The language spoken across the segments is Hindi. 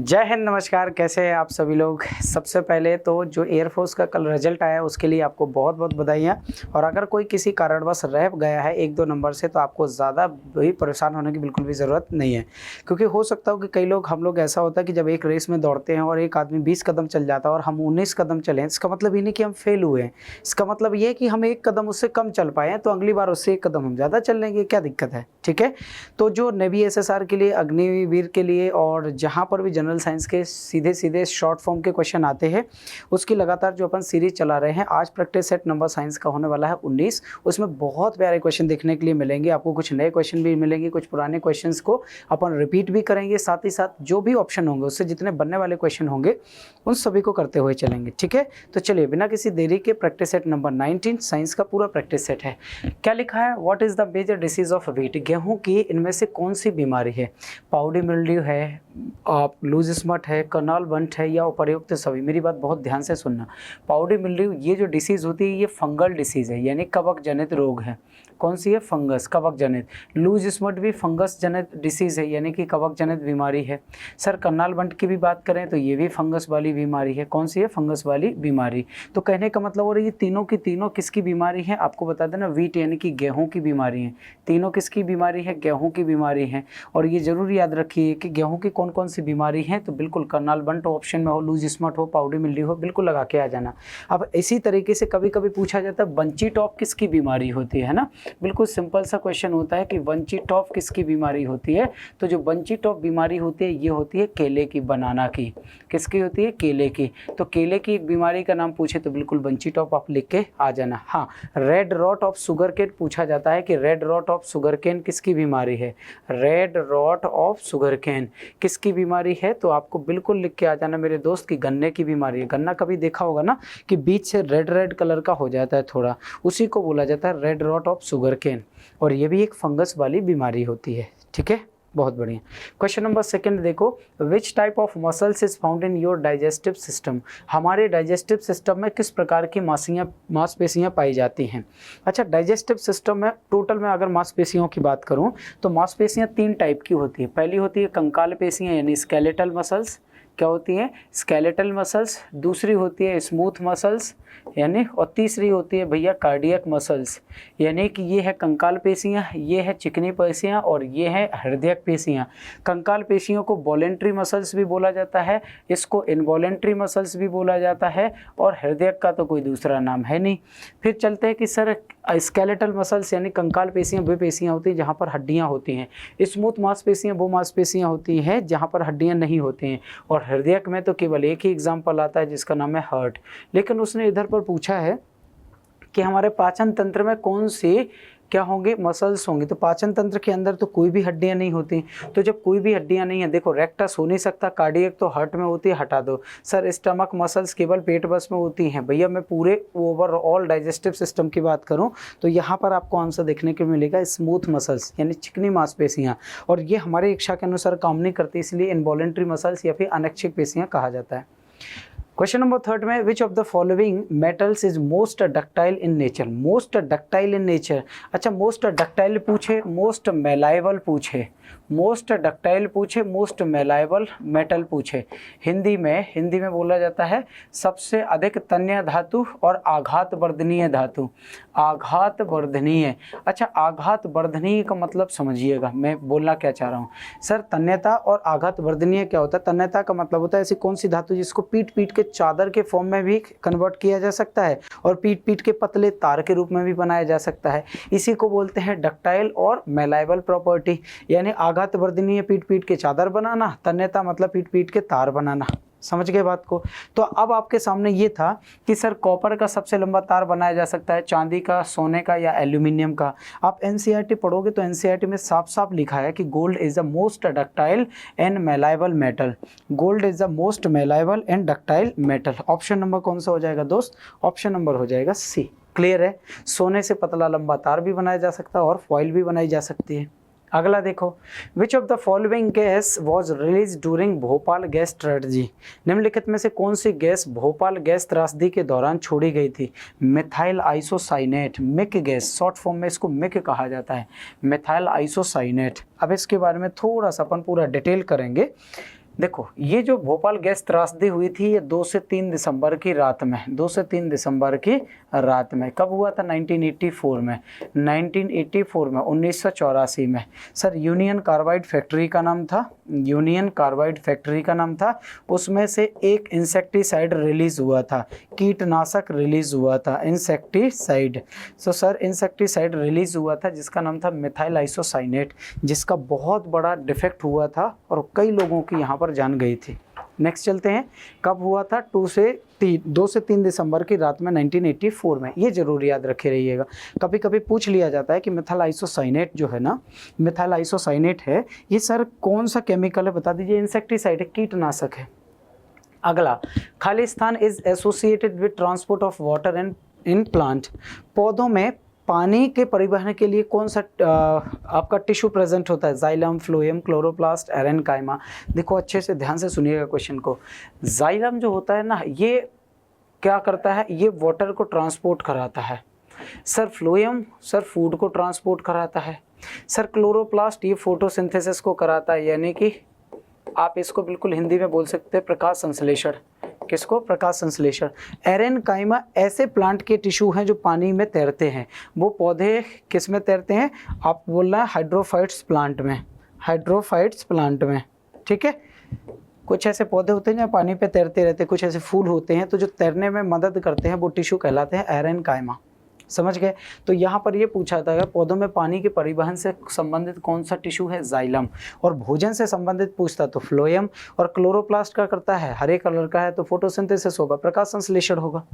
जय हिंद, नमस्कार। कैसे हैं आप सभी लोग। सबसे पहले तो जो एयरफोर्स का कल रिजल्ट आया उसके लिए आपको बहुत बहुत बधाइयाँ। और अगर कोई किसी कारणवश रह गया है 1-2 नंबर से तो आपको ज़्यादा भी परेशान होने की बिल्कुल भी ज़रूरत नहीं है, क्योंकि हो सकता हो कि कई लोग हम लोग ऐसा होता है कि जब एक रेस में दौड़ते हैं और एक आदमी 20 कदम चल जाता है और हम 19 कदम चले, इसका मतलब ये नहीं कि हम फेल हुए हैं। इसका मतलब ये है कि हम 1 कदम उससे कम चल पाए हैं, तो अगली बार उससे 1 कदम हम ज़्यादा चल लेंगे, क्या दिक्कत है। ठीक है, तो जो नेवी एसएसआर के लिए, अग्निवीर के लिए और जहाँ पर भी जनरल साइंस के सीधे सीधे शॉर्ट फॉर्म के क्वेश्चन आते हैं उसकी लगातार जो अपन सीरीज चला रहे हैं, आज प्रैक्टिस सेट नंबर साइंस का होने वाला है 19। उसमें बहुत प्यारे क्वेश्चन देखने के लिए मिलेंगे आपको, कुछ नए क्वेश्चन भी मिलेंगे, कुछ पुराने क्वेश्चंस को अपन रिपीट भी करेंगे, साथ ही साथ जो भी ऑप्शन होंगे उससे जितने बनने वाले क्वेश्चन होंगे उन सभी को करते हुए चलेंगे। ठीक है, तो चलिए बिना किसी देरी के प्रैक्टिस सेट नंबर 19 साइंस का पूरा प्रैक्टिस सेट है। क्या लिखा है, what is the major disease of wheat. गेहूं की इनमें से कौन सी बीमारी है। पाउडी मिल्ड्यू है, आप लूज स्मट है, कर्नल बंट है या उपर्युक्त सभी। मेरी बात बहुत ध्यान से सुनना। पाउडी मिल्ड्यू ये जो डिसीज़ होती है ये फंगल डिसीज़ है, यानी कवक जनित रोग है। कौन सी है, फंगस, कवक जनित। लूज स्मट भी फंगस जनित डिसीज़ है, यानी कि कवक जनित बीमारी है। सर कर्नल बंट की भी बात करें तो ये भी फंगस वाली बीमारी है। कौन सी है, फंगस वाली बीमारी। तो कहने का मतलब हो रहा है ये तीनों की तीनों किसकी बीमारी है, आपको बता देना, व्हीट यानी कि गेहूँ की बीमारी है। तीनों किसकी बीमारी है, गेहूँ की बीमारी है। और ये जरूर याद रखिए कि गेहूँ की कौन कौन सी बीमारी है, तो बिल्कुल कर्नल बंट ऑप्शन में हो, लूज स्मट हो, पाउडी मिल्ड्यू हो, बिल्कुल लगा के आ जाना। अब इसी तरीके से कभी कभी पूछा जाता है बंची टॉप किसकी बीमारी होती है ना। बिल्कुल सिंपल सा क्वेश्चन होता है कि बंची टॉप किसकी बीमारी होती है। तो जो बंची टॉप बीमारी होती है ये होती है केले की, बनाना की। किसकी होती है, केले की। तो केले की एक बीमारी का नाम पूछे तो बिल्कुल बंची टॉप आप लिख के आ जाना। हाँ, red rot of sugarcane पूछा जाता है कि red rot of sugarcane किसकी बीमारी है। Red rot of sugarcane किसकी बीमारी है, तो आपको बिल्कुल लिख के आ जाना मेरे दोस्त की गन्ने की बीमारी है। गन्ना कभी देखा होगा ना कि बीच से रेड रेड कलर का हो जाता है थोड़ा, उसी को बोला जाता है red rot of sugarcane. और ये भी एक फंगस वाली बीमारी होती है। ठीक है, बहुत बढ़िया। क्वेश्चन नंबर 2 देखो, which type of muscles is found in your digestive system. हमारे डाइजेस्टिव सिस्टम में किस प्रकार की मांसपेशियां पाई जाती हैं। अच्छा, डाइजेस्टिव सिस्टम में टोटल में अगर मांसपेशियों की बात करूं तो मांसपेशियां 3 टाइप की होती है। पहली होती है कंकाल पेशियां यानी स्केलेटल मसल्स, क्या होती हैं, स्केलेटल मसल्स। दूसरी होती है स्मूथ मसल्स यानी, और तीसरी होती है भैया कार्डियक मसल्स, यानी कि ये है कंकाल पेशियां, ये है चिकनी पेशियां और ये है हृदयक पेशियां। कंकाल पेशियों को वॉलेंट्री मसल्स भी बोला जाता है, इसको इनवॉलेंट्री मसल्स भी बोला जाता है, और हृदयक का तो कोई दूसरा नाम है नहीं। फिर चलते हैं कि सर स्केलेटल मसल्स यानी कंकाल पेशियां वे पेशियां होती हैं जहाँ पर हड्डियाँ होती हैं। स्मूथ मांसपेशियां वो मांसपेशियां होती हैं जहाँ पर हड्डियाँ नहीं होती हैं। और हृदयक में तो केवल एक ही एग्जाम्पल आता है जिसका नाम है हार्ट। लेकिन उसने इधर पर पूछा है कि हमारे पाचन तंत्र में कौन से क्या होंगे, मसल्स होंगे। तो पाचन तंत्र के अंदर तो कोई भी हड्डियां नहीं होती। तो जब कोई भी हड्डियां नहीं है, देखो रेक्टस हो नहीं सकता, कार्डियक तो हार्ट में होती है, हटा दो। सर स्टमक मसल्स केवल पेट बस में होती हैं। भैया मैं पूरे ओवरऑल डाइजेस्टिव सिस्टम की बात करूं तो यहाँ पर आपको आंसर देखने को मिलेगा स्मूथ मसल्स यानी चिकनी मांसपेशियां। और ये हमारे इच्छा के अनुसार काम नहीं करती, इसलिए इनवॉलेंट्री मसल्स या फिर अनैच्छिक पेशियां कहा जाता है। क्वेश्चन नंबर 3 में विच of the following metals is most ductile in nature. Most ductile in nature. अच्छा, मोस्ट डक्टाइल पूछे, मोस्ट मेलाइबल पूछे, मोस्ट डक्टाइल पूछे, मोस्ट मेलाइबल मेटल पूछे। हिंदी में बोला जाता है सबसे अधिक तन्य धातु और आघात वर्धनीय धातु। आघात वर्धनीय। अच्छा, आघात वर्धनीय का मतलब समझिएगा मैं बोलना क्या चाह रहा हूँ। सर तन्यता और आघात वर्धनीय क्या होता है। तन्यता का मतलब होता है ऐसी कौन सी धातु जिसको पीट पीट के चादर के फॉर्म में भी कन्वर्ट किया जा सकता है और पीट पीट के पतले तार के रूप में भी बनाया जा सकता है। इसी को बोलते हैं डक्टाइल और मेलाइबल प्रॉपर्टी। यानी आघात वर्धनीय पीट पीट के चादर बनाना, तन्यता मतलब पीट पीट के तार बनाना। समझ गए बात को। तो अब आपके सामने ये था कि सर कॉपर का सबसे लंबा तार बनाया जा सकता है, चांदी का, सोने का या एल्यूमिनियम का। आप एनसीईआरटी पढ़ोगे तो एनसीईआरटी में साफ साफ लिखा है कि gold is the most ductile and malleable metal. Gold is the most malleable and ductile metal. Option number कौन सा हो जाएगा दोस्त, ऑप्शन नंबर हो जाएगा सी। क्लियर है। सोने से पतला लंबा तार भी बनाया जा सकता है और फॉइल भी बनाई जा सकती है। अगला देखो, which of the following gas was release during Bhopal gas tragedy. निम्नलिखित में से कौन सी गैस भोपाल गैस त्रासदी के दौरान छोड़ी गई थी। Methyl isocyanate, MIC gas, short form में इसको मिक कहा जाता है, मिथाइल आइसोसाइनेट। अब इसके बारे में थोड़ा सा अपन पूरा डिटेल करेंगे। देखो ये जो भोपाल गैस त्रासदी हुई थी ये 2 से 3 दिसंबर की रात में, 2 से 3 दिसंबर की रात में। कब हुआ था? 1984 में, 1984 में, 1984 में। सर यूनियन कार्बाइड फैक्ट्री का नाम था, यूनियन कार्बाइड फैक्ट्री का नाम था। उसमें से एक इंसेक्टिसाइड रिलीज हुआ था, कीटनाशक रिलीज हुआ था, insecticide. So sir insecticide release हुआ था जिसका नाम था मिथाइल आइसोसाइनेट, जिसका बहुत बड़ा डिफेक्ट हुआ था और कई लोगों की यहाँ पर जान गई थी। नेक्स्ट चलते हैं, कब हुआ था? 2 से 3 दिसंबर की रात में 1984 में। ये जरूर याद रखे रहिएगा, कभी कभी पूछ लिया जाता है कि मिथाइल आइसोसाइनेट जो है ना, मिथाइल आइसोसाइनेट है, ये सर कौन सा केमिकल है बता दीजिए। इंसेक्टिसाइड है, कीटनाशक है। अगला, Khalistan is associated with transport of water and in plant. पौधों में पानी के परिवहन के लिए कौन सा आपका टिश्यू प्रेजेंट होता है? Xylem, phloem, chloroplast, aerenchyma. देखो अच्छे से ध्यान से सुनिएगा क्वेश्चन को। जाइलम जो होता है ना, ये क्या करता है? ये वाटर को ट्रांसपोर्ट कराता है। सर फ्लोएम, सर फूड को ट्रांसपोर्ट कराता है। सर क्लोरोप्लास्ट, ये फोटोसिंथेसिस को कराता है, यानी कि आप इसको बिल्कुल हिंदी में बोल सकते हैं प्रकाश संश्लेषण। किसको? प्रकाश संश्लेषण। एरेनकाइमा ऐसे प्लांट के टिश्यू हैं जो पानी में तैरते हैं। वो पौधे किस में तैरते हैं? आप बोलना है हाइड्रोफाइट्स प्लांट में, हाइड्रोफाइट्स प्लांट में, ठीक है। कुछ ऐसे पौधे होते हैं जो पानी पे तैरते रहते हैं, कुछ ऐसे फूल होते हैं तो जो तैरने में मदद करते हैं वो टिश्यू कहलाते हैं एरेनकाइमा। समझ गए? तो यहाँ पर ये पूछा था पौधों में पानी के परिवहन से संबंधित कौन सा टिश्यू है? जाइलम। और भोजन से संबंधित पूछता तो फ्लोएम। और क्लोरोप्लास्ट का करता है, हरे कलर का है तो फोटोसिंथेसिस होगा, प्रकाश संश्लेषण होगा।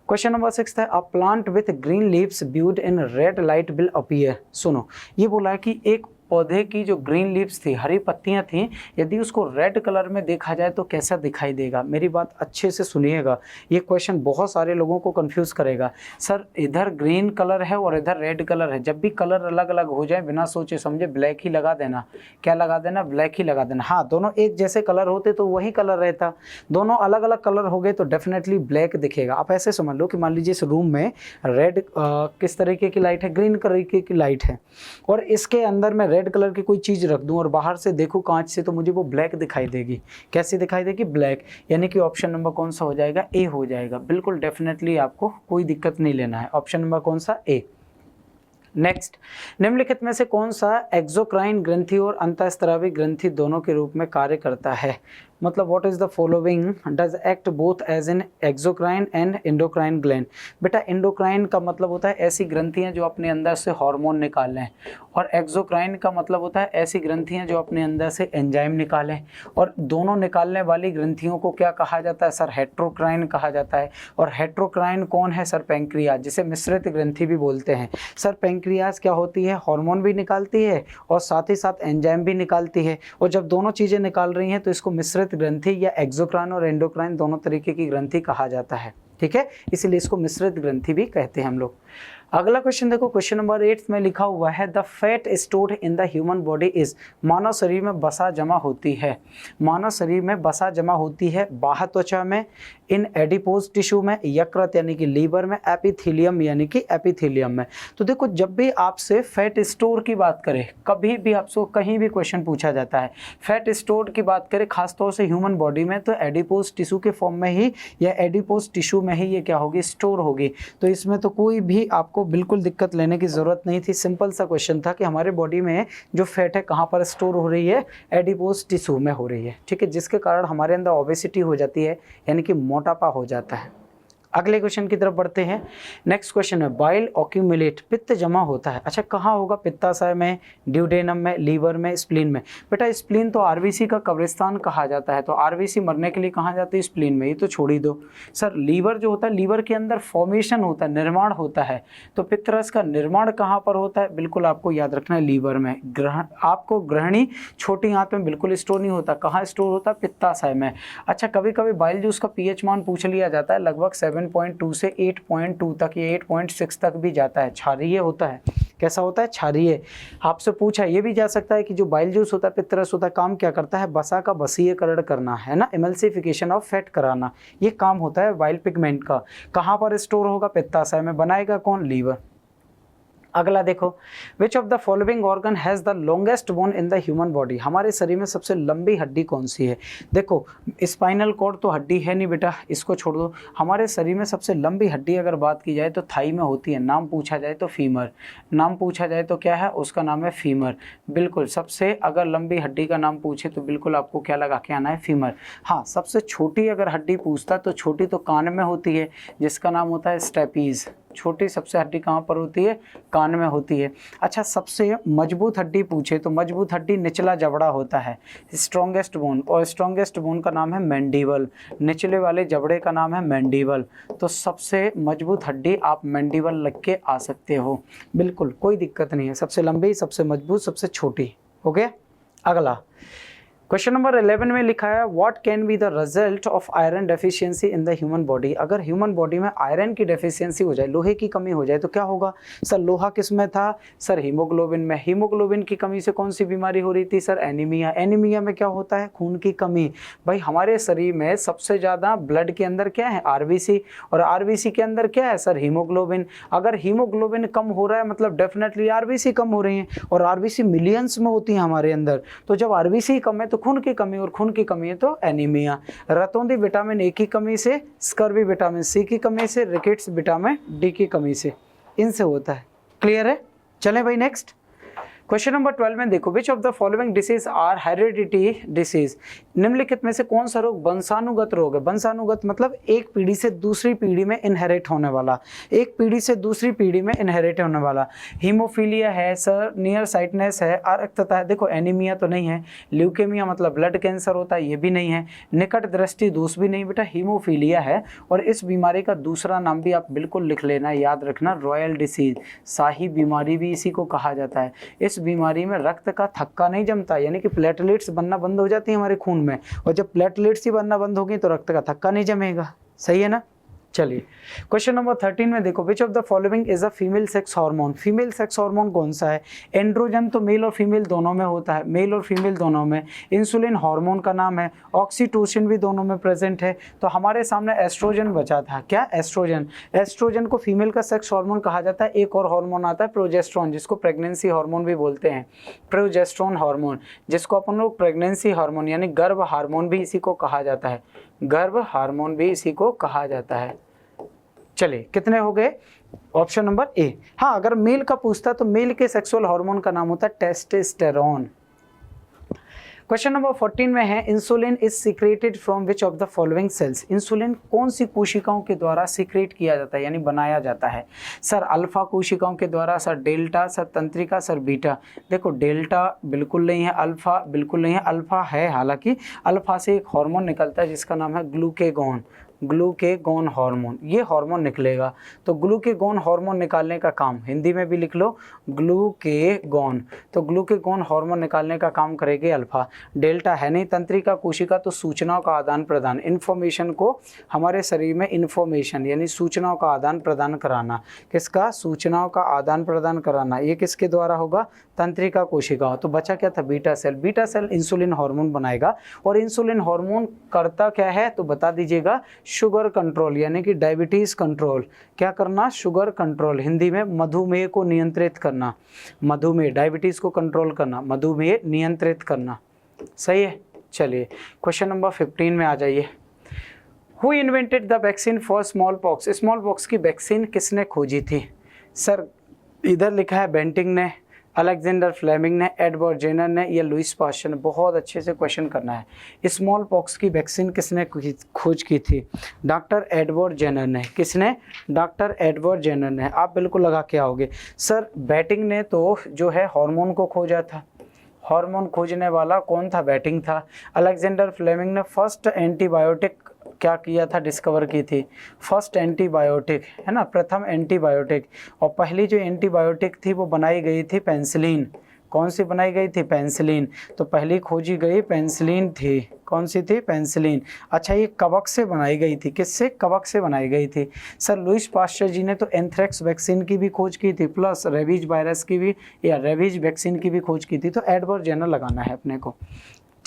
क्वेश्चन नंबर 6 है, a plant with green leaves viewed in red light will appear. सुनो, ये बोला है कि एक पौधे की जो ग्रीन लीव्स थी, हरी पत्तियां थी, यदि उसको रेड कलर में देखा जाए तो कैसा दिखाई देगा? मेरी बात अच्छे से सुनिएगा, ये क्वेश्चन बहुत सारे लोगों को कंफ्यूज करेगा। सर इधर ग्रीन कलर है और इधर रेड कलर है, जब भी कलर अलग अलग हो जाए बिना सोचे समझे ब्लैक ही लगा देना। क्या लगा देना? ब्लैक ही लगा देना। हाँ, दोनों एक जैसे कलर होते तो वही कलर रहता, दोनों अलग अलग कलर हो गए तो डेफिनेटली ब्लैक दिखेगा। आप ऐसे समझ लो कि मान लीजिए इस रूम में रेड किस तरीके की लाइट है? ग्रीन तरीके की लाइट है, और इसके अंदर मैं रेड कलर की कोई चीज रख दूं और बाहर से देखूं कांच से तो मुझे वो ब्लैक दिखाई देगी। कैसी दिखाई देगी? ब्लैक। यानी कि ऑप्शन नंबर कौन सा हो जाएगा? ए हो जाएगा। बिल्कुल डेफिनेटली आपको कोई दिक्कत नहीं लेना है, ऑप्शन नंबर कौन सा? ए। नेक्स्ट, निम्नलिखित में से कौन सा एक्सोक्राइन ग्रंथि और अंतःस्रावी ग्रंथि दोनों के रूप में कार्य करता है? मतलब what is the following does act both as an exocrine and endocrine gland. बेटा एंडोक्राइन का मतलब होता है ऐसी ग्रंथियां जो अपने अंदर से हार्मोन निकालें, और एक्सोक्राइन का मतलब होता है ऐसी ग्रंथियां जो अपने अंदर से एंजाइम निकालें। और दोनों निकालने वाली ग्रंथियों को क्या कहा जाता है? सर हेट्रोक्राइन कहा जाता है। और हेट्रोक्राइन कौन है? सर पैंक्रियाज, जिसे मिश्रित ग्रंथि भी बोलते हैं। सर पैंक्रियाज क्या होती है? हार्मोन भी निकालती है और साथ ही साथ एंजाइम भी निकालती है। और जब दोनों चीजें निकाल रही हैं तो इसको मिश्रित ग्रंथि या एक्सोक्राइन और एंडोक्राइन दोनों तरीके की ग्रंथि कहा जाता है, ठीक है। इसीलिए इसको मिश्रित ग्रंथि भी कहते हैं हम लोग। अगला क्वेश्चन देखो, क्वेश्चन नंबर 8 में लिखा हुआ है the fat stored in the human body is. मानव शरीर में बसा जमा होती है, मानव शरीर में बसा जमा होती है बाह्य त्वचा में, इन एडिपोज टिश्यू में, यकृत यानी कि लीवर में, एपिथेलियम यानी कि एपिथेलियम में। तो देखो जब भी आपसे फैट स्टोर की बात करें, कभी भी आपसे कहीं भी क्वेश्चन पूछा जाता है फैट स्टोर की बात करें खासतौर से ह्यूमन बॉडी में, तो एडिपोज टिश्यू के फॉर्म में ही या एडिपोज टिश्यू में ही ये क्या होगी? स्टोर होगी। तो इसमें तो कोई भी आपको बिल्कुल दिक्कत लेने की जरूरत नहीं थी। सिंपल सा क्वेश्चन था कि हमारे बॉडी में जो फैट है कहाँ पर स्टोर हो रही है? एडिपोज टिश्यू में हो रही है, ठीक है, जिसके कारण हमारे अंदर ओबेसिटी हो जाती है, यानी कि मोटापा हो जाता है। अगले क्वेश्चन की तरफ बढ़ते हैं। नेक्स्ट क्वेश्चन है बाइल ऑक्यूमुलेट, पित्त जमा होता है। अच्छा कहाँ होगा? पित्ताशय में, ड्यूडेनम में, लीवर में, स्प्लीन में। बेटा स्प्लीन तो आरबीसी का कब्रिस्तान कहा जाता है, तो आरबीसी मरने के लिए कहाँ जाती है? स्प्लीन में, ये तो छोड़ ही दो। सर लीवर जो होता है, लीवर के अंदर फॉर्मेशन होता है, निर्माण होता है, तो पित्तरस का निर्माण कहाँ पर होता है? बिल्कुल आपको याद रखना है लीवर में। आपको ग्रहणी छोटी आंत में बिल्कुल स्टोर नहीं होता, कहाँ स्टोर होता है? पित्ताशय में। अच्छा कभी कभी बाइल जूस का पीएच मान पूछ लिया जाता है, लगभग 7.2 से 8.2 तक, ये 8.6 तक भी जाता है, क्षारीय होता है। कैसा होता है? क्षारीय। आपसे पूछा ये भी जा सकता है कि जो बाइल जूस होता है, पित्तरस होता है, काम क्या करता है? बसा का बसीयकरण करना है ना, एमल्सिफिकेशन ऑफ फैट कराना, ये काम होता है बाइल पिगमेंट का। कहाँ पर स्टोर होगा? पित्ताशय में। बनाएगा कौन? लीवर। अगला देखो, which of the following organ has the longest bone in the human body, हमारे शरीर में सबसे लंबी हड्डी कौन सी है। देखो स्पाइनल कॉर्ड तो हड्डी है नहीं बेटा, इसको छोड़ दो। हमारे शरीर में सबसे लंबी हड्डी अगर बात की जाए तो थाई में होती है, नाम पूछा जाए तो फीमर, नाम पूछा जाए तो क्या है, उसका नाम है फीमर। बिल्कुल, सबसे अगर लंबी हड्डी का नाम पूछे तो बिल्कुल आपको क्या लगा के आना है, फीमर। हाँ, सबसे छोटी अगर हड्डी पूछता तो छोटी तो कान में होती है, जिसका नाम होता है स्टेपीज। छोटी सबसे हड्डी कहाँ पर होती है, कान में होती है। अच्छा, सबसे मजबूत हड्डी पूछे तो मजबूत हड्डी निचला जबड़ा होता है, स्ट्रॉन्गेस्ट बोन, और स्ट्रॉन्गेस्ट बोन का नाम है मैंडिबल, निचले वाले जबड़े का नाम है मैंडिबल। तो सबसे मजबूत हड्डी आप मैंडिबल लग के आ सकते हो, बिल्कुल कोई दिक्कत नहीं है। सबसे लंबी, सबसे मजबूत, सबसे छोटी। ओके, अगला क्वेश्चन नंबर 11 में लिखा है what can be the result of iron deficiency in the human body. अगर ह्यूमन बॉडी में आयरन की डेफिशिएंसी हो जाए, लोहे की कमी हो जाए तो क्या होगा। सर लोहा किस में था, सर हीमोग्लोबिन में। हीमोग्लोबिन की कमी से कौन सी बीमारी हो रही थी, सर एनीमिया। एनीमिया में क्या होता है, खून की कमी। भाई हमारे शरीर में सबसे ज़्यादा ब्लड के अंदर क्या है, आरबीसी, और आरबीसी के अंदर क्या है, सर हीमोग्लोबिन। अगर हीमोग्लोबिन कम हो रहा है मतलब डेफिनेटली आरबीसी कम हो रही है, और आरबीसी मिलियंस में होती है हमारे अंदर। तो जब आरबीसी कम है तो खून की कमी, और खून की कमी है तो एनीमिया। रतौंधी विटामिन ए की कमी से, स्कर्वी विटामिन सी की कमी से, रिकेट्स विटामिन डी की कमी से, इनसे होता है। क्लियर है, चलें भाई नेक्स्ट। क्वेश्चन नंबर 12 में देखो which of the following disease are heredity disease. निम्नलिखित में से कौन सा रोग वंशानुगत रोग है। वंशानुगत मतलब एक पीढ़ी से दूसरी पीढ़ी में इनहेरिट होने वाला, एक पीढ़ी से दूसरी पीढ़ी में इनहेरिट होने वाला। हीमोफीलिया है सर, नियर साइटनेस है, अरक्तता है, देखो एनीमिया तो नहीं है। ल्यूकेमिया मतलब ब्लड कैंसर होता है, ये भी नहीं है। निकट दृष्टि दोष भी नहीं बेटा, हीमोफीलिया है। और इस बीमारी का दूसरा नाम भी आप बिल्कुल लिख लेना, याद रखना, रॉयल डिसीज, शाही बीमारी भी इसी को कहा जाता है। इस बीमारी में रक्त का थक्का नहीं जमता, यानी कि प्लेटलेट्स बनना बंद हो जाती है हमारे खून में, और जब प्लेटलेट्स ही बनना बंद होगी तो रक्त का थक्का नहीं जमेगा। सही है ना। चलिए क्वेश्चन नंबर 13 में देखो which of the following is a female sex hormone. Female sex hormone कौन सा है। एंड्रोजन तो मेल और फीमेल दोनों में होता है, मेल और फीमेल दोनों में। इंसुलिन हार्मोन का नाम है, ऑक्सीटोसिन भी दोनों में प्रेजेंट है। तो हमारे सामने एस्ट्रोजन बचा था, क्या एस्ट्रोजन। एस्ट्रोजन को फीमेल का सेक्स हार्मोन कहा जाता है। एक और हार्मोन आता है प्रोजेस्टेरोन, जिसको प्रेगनेंसी हार्मोन भी बोलते हैं, प्रोजेस्टेरोन हार्मोन, जिसको अपन लोग प्रेगनेंसी हार्मोन यानी गर्भ हार्मोन भी इसी को कहा जाता है, गर्भ हार्मोन भी इसी को कहा जाता है। चलिए कितने हो गए, ऑप्शन नंबर ए। हाँ, अगर मेल का पूछता तो मेल के सेक्सुअल हार्मोन का नाम होता है टेस्टोस्टेरोन। क्वेश्चन नंबर 14 में है insulin is secreted from which of the following sales. Insulin कौन सी कोशिकाओं के द्वारा सीक्रेट किया जाता है यानी बनाया जाता है। सर अल्फा कोशिकाओं के द्वारा, सर डेल्टा, सर तंत्रिका, सर बीटा। देखो डेल्टा बिल्कुल नहीं है, अल्फा बिल्कुल नहीं है। अल्फा है, हालांकि अल्फा से एक हार्मोन निकलता है जिसका नाम है ग्लूकेगॉन, ग्लूकेगॉन हार्मोन, ये हार्मोन निकलेगा। तो ग्लूकेगॉन हार्मोन निकालने का काम, हिंदी में भी लिख लो ग्लूकेगॉन, तो ग्लूकेगॉन हार्मोन निकालने का काम करेगी अल्फा। डेल्टा है नहीं तंत्रिका कोशिका, तो सूचनाओं का आदान प्रदान, इन्फॉर्मेशन को हमारे शरीर में इन्फॉर्मेशन यानी सूचनाओं का आदान प्रदान कराना, किसका, सूचनाओं का आदान प्रदान कराना, ये किसके द्वारा होगा, तंत्रिका कोशिका। तो बचा क्या था, beta cell. Beta cell insulin hormone बनाएगा, और इंसुलिन हार्मोन करता क्या है तो बता दीजिएगा, शुगर कंट्रोल यानी कि डायबिटीज कंट्रोल। क्या करना, शुगर कंट्रोल, हिंदी में मधुमेह को नियंत्रित करना, मधुमेह, डायबिटीज को कंट्रोल करना, मधुमेह नियंत्रित करना। सही है। चलिए क्वेश्चन नंबर 15 में आ जाइए। Who invented the vaccine for small pox. Small pox की वैक्सीन किसने खोजी थी। सर इधर लिखा है बेंटिंग ने, अलेक्जेंडर फ्लेमिंग ने, एडवर्ड जेनर ने, या लुइस पास्चर ने। बहुत अच्छे से क्वेश्चन करना है। स्मॉल पॉक्स की वैक्सीन किसने खोज की थी, डॉक्टर एडवर्ड जेनर ने। किसने, डॉक्टर एडवर्ड जेनर ने। आप बिल्कुल लगा के आओगे। सर बैटिंग ने तो जो है हार्मोन को खोजा था, हार्मोन खोजने वाला कौन था, बैटिंग था। अलेक्जेंडर फ्लेमिंग ने फर्स्ट एंटीबायोटिक क्या किया था, डिस्कवर की थी, फर्स्ट एंटीबायोटिक है ना, प्रथम एंटीबायोटिक। और पहली जो एंटीबायोटिक थी वो बनाई गई थी पेंसिलिन। कौन सी बनाई गई थी, पेंसिलिन। तो पहली खोजी गई पेंसिलिन थी, कौन सी थी, पेंसिलिन। अच्छा ये कवक से बनाई गई थी, किससे, कवक से बनाई गई थी। सर लुइस पास्चर जी ने तो एंथ्रेक्स वैक्सीन की भी खोज की थी, प्लस रेबीज वायरस की भी या रेबीज वैक्सीन की भी खोज की थी। तो एडवर्ड जेनर लगाना है अपने को,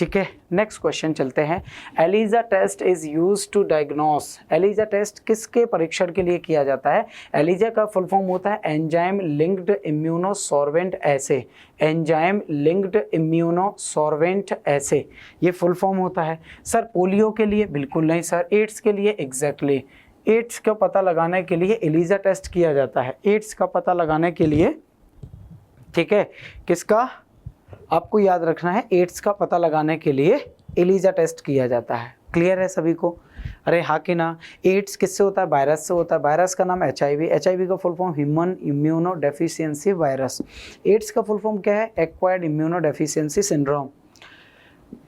ठीक है, नेक्स्ट क्वेश्चन चलते हैं। ELISA test is use to diagnose. ELISA test किसके परीक्षण के लिए किया जाता है? एलिजा का फुल फॉर्म होता है एंजाइम लिंक्ड इम्यूनोसॉर्बेंट एसे। एंजाइम लिंक्ड इम्यूनोसॉर्बेंट एसे, ये फुल फॉर्म होता है। सर पोलियो के लिए? बिल्कुल नहीं सर। एड्स के लिए? एग्जैक्टली एड्स का पता लगाने के लिए एलिजा टेस्ट किया जाता है। एड्स का पता लगाने के लिए, ठीक है, किसका आपको याद रखना है, एड्स का पता लगाने के लिए एलिजा टेस्ट किया जाता है। क्लियर है सभी को? अरे हाँ कि ना? एड्स किससे होता है? वायरस से होता है। वायरस का नाम HIV। HIV का full form human immunodeficiency virus. AIDS का फुल फॉर्म क्या है? Acquired immunodeficiency syndrome.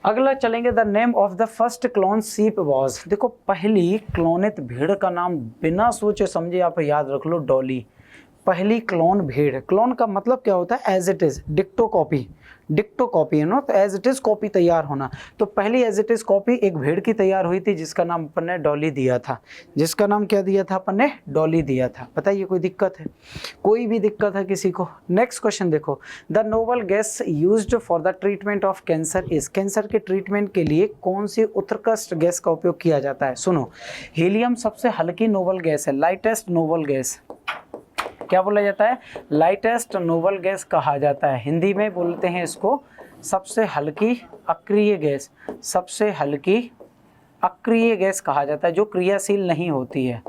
अगला चलेंगे, the name of the first clone sheep was. देखो पहली क्लोनित भेड़ का नाम बिना सोचे समझे आप याद रख लो, डॉली। पहली क्लोन भेड़, क्लोन का मतलब क्या होता है? एज इट इज, डिक्टो कॉपी। डिक्टो कॉपी है ना, तो एज इट इज कॉपी तैयार होना। तो पहली एज इट इज कॉपी एक भेड़ की तैयार हुई थी जिसका नाम अपन ने डॉली दिया था। जिसका नाम क्या दिया था अपन ने? डॉली दिया था। बताइए कोई दिक्कत है? कोई भी दिक्कत है किसी को? नेक्स्ट क्वेश्चन देखो, the noble gas used for the treatment of cancer is. Cancer के ट्रीटमेंट के लिए कौन सी उत्कृष्ट गैस का उपयोग किया जाता है? सुनो, हीलियम सबसे हल्की नोबल गैस है, लाइटेस्ट नोबल गैस। क्या बोला जाता है? लाइटेस्ट नोबल गैस कहा जाता है। हिंदी में बोलते हैं इसको सबसे हल्की अक्रिय गैस। सबसे हल्की अक्रिय गैस कहा जाता है, जो क्रियाशील नहीं होती है।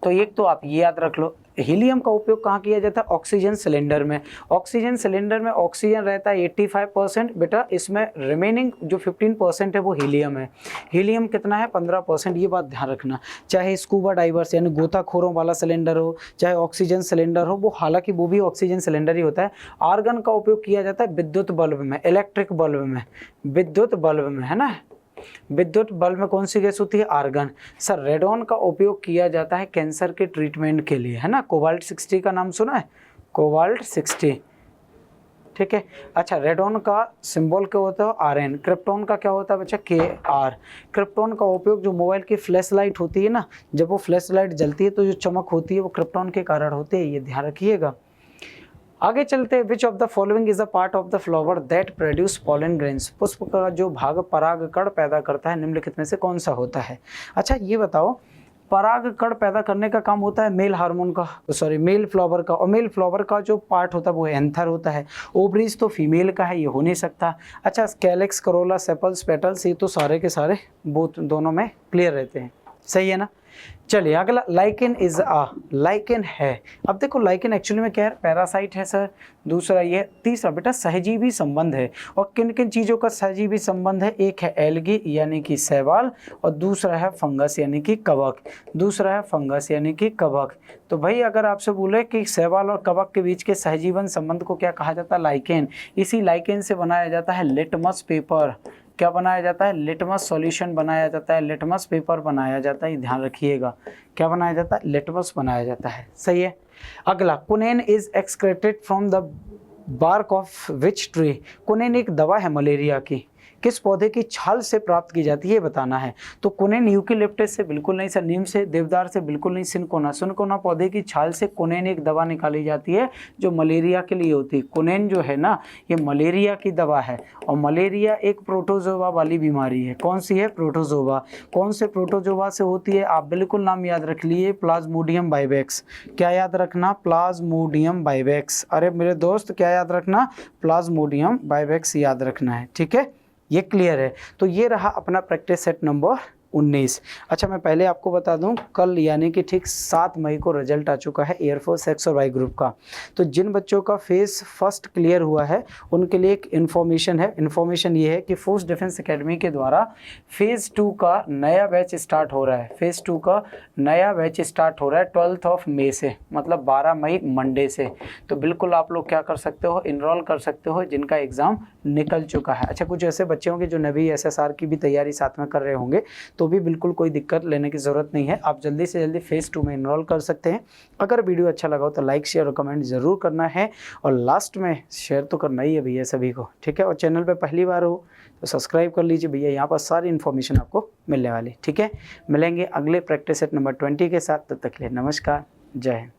तो एक तो आप ये याद रख लो। हीलियम का उपयोग कहाँ किया जाता है? ऑक्सीजन सिलेंडर में। ऑक्सीजन सिलेंडर में ऑक्सीजन रहता है 85% बेटा, इसमें रिमेनिंग जो 15% है वो हीलियम है। हीलियम कितना है? 15%। ये बात ध्यान रखना। चाहे स्कूबा डाइवर्स यानी गोताखोरों वाला सिलेंडर हो, चाहे ऑक्सीजन सिलेंडर हो, वो हालांकि वो भी ऑक्सीजन सिलेंडर ही होता है। आर्गन का उपयोग किया जाता है विद्युत बल्ब में, इलेक्ट्रिक बल्ब में, विद्युत बल्ब में, है ना। विद्युत बल्ब में कौन सी गैस होती है? आर्गन। सर रेडॉन का उपयोग किया जाता है कैंसर के ट्रीटमेंट के लिए, है ना। कोबाल्ट 60 का नाम सुना है? कोबाल्ट 60, ठीक है। अच्छा, रेडॉन का सिंबल क्या होता है? Rn। क्रिप्टॉन का क्या होता है बच्चा? Kr। क्रिप्टॉन का उपयोग जो मोबाइल की फ्लैश लाइट होती है ना, जब वो फ्लैश लाइट जलती है तो जो चमक होती है वो क्रिप्टॉन के कारण होती है, ये ध्यान रखिएगा। आगे चलते हैं, विच of the following is a part of the flower that produce pollen grains. पुष्प का जो भाग परागकण पैदा करता है निम्नलिखित में से कौन सा होता है? अच्छा ये बताओ, परागकण पैदा करने का काम होता है मेल हार्मोन का, सॉरी मेल फ्लावर का, और मेल फ्लावर का जो पार्ट होता है वो एंथर होता है। ओवरीज तो फीमेल का है, ये हो नहीं सकता। अच्छा कैलेक्स, करोला, सेपल्स, पेटल्स, ये तो सारे के सारे बोथ दोनों में क्लियर रहते हैं, सही है ना। चलिए अगला, लाइकेन इज आ, लाइकेन है। अब देखो लाइकेन एक्चुअली में क्या है? पैरासाइट है सर। दूसरा ये, तीसरा बेटा सहजीवी संबंध है। और किन किन चीज़ों का सहजीवी संबंध है? एक है एल्गी यानी कि शैवाल, और दूसरा है फंगस यानी कि कवक। दूसरा है फंगस यानी कि कवक। तो भाई अगर आपसे बोले कि शैवाल और कवक के बीच के सहजीवन संबंध को क्या कहा जाता है? लाइकेन। इसी लाइकेन से बनाया जाता है लिटमस पेपर। क्या बनाया जाता है? लिटमस सॉल्यूशन बनाया जाता है, लिटमस पेपर बनाया जाता है, ध्यान रखिएगा। क्या बनाया जाता है? लिटमस बनाया जाता है, सही है। अगला, quinine is excreted from the bark of which tree. Quinine एक दवा है मलेरिया की, किस पौधे की छाल से प्राप्त की जाती है ये बताना है। तो कुनेन यूकेलिप्टस से बिल्कुल नहीं सर, नीम से, देवदार से बिल्कुल नहीं, सिनकोना। सिनकोना पौधे की छाल से कुनेन एक दवा निकाली जाती है जो मलेरिया के लिए होती है। कुनेन जो है ना, ये मलेरिया की दवा है, और मलेरिया एक प्रोटोजोआ वाली बीमारी है। कौन सी है? प्रोटोजोआ। कौन से प्रोटोजोआ से होती है? आप बिल्कुल नाम याद रख लिए, प्लाज्मोडियम बाइवेक्स। क्या याद रखना? प्लाज्मोडियम बाइवेक्स। अरे मेरे दोस्त क्या याद रखना? प्लाज्मोडियम बाइवेक्स याद रखना है, ठीक है। ये क्लियर है। तो ये रहा अपना प्रैक्टिस सेट नंबर 19। अच्छा मैं पहले आपको बता दूं, कल यानी कि ठीक 7 मई को रिजल्ट आ चुका है एयरफोर्स एक्स और वाई ग्रुप का। तो जिन बच्चों का फेज़ फर्स्ट क्लियर हुआ है उनके लिए एक इन्फॉर्मेशन है। इन्फॉर्मेशन ये है कि फोर्स डिफेंस एकेडमी के द्वारा फेज़ 2 का नया बैच स्टार्ट हो रहा है। फेज़ 2 का नया बैच स्टार्ट हो रहा है 12 मई से, मतलब 12 मई मंडे से। तो बिल्कुल आप लोग क्या कर सकते हो? इनरोल कर सकते हो जिनका एग्ज़ाम निकल चुका है। अच्छा कुछ ऐसे बच्चे होंगे जो नवी SSR की भी तैयारी साथ में कर रहे होंगे, तो भी बिल्कुल कोई दिक्कत लेने की ज़रूरत नहीं है। आप जल्दी से जल्दी फेज़ 2 में इनरोल कर सकते हैं। अगर वीडियो अच्छा लगा हो तो लाइक शेयर और कमेंट ज़रूर करना है, और लास्ट में शेयर तो करना ही है भैया सभी को, ठीक है। और चैनल पे पहली बार हो तो सब्सक्राइब कर लीजिए भैया, यहाँ पर सारी इन्फॉर्मेशन आपको मिलने वाली, ठीक है। मिलेंगे अगले प्रैक्टिस सेट नंबर 20 के साथ, तब तक के लिए नमस्कार, जय हिंद।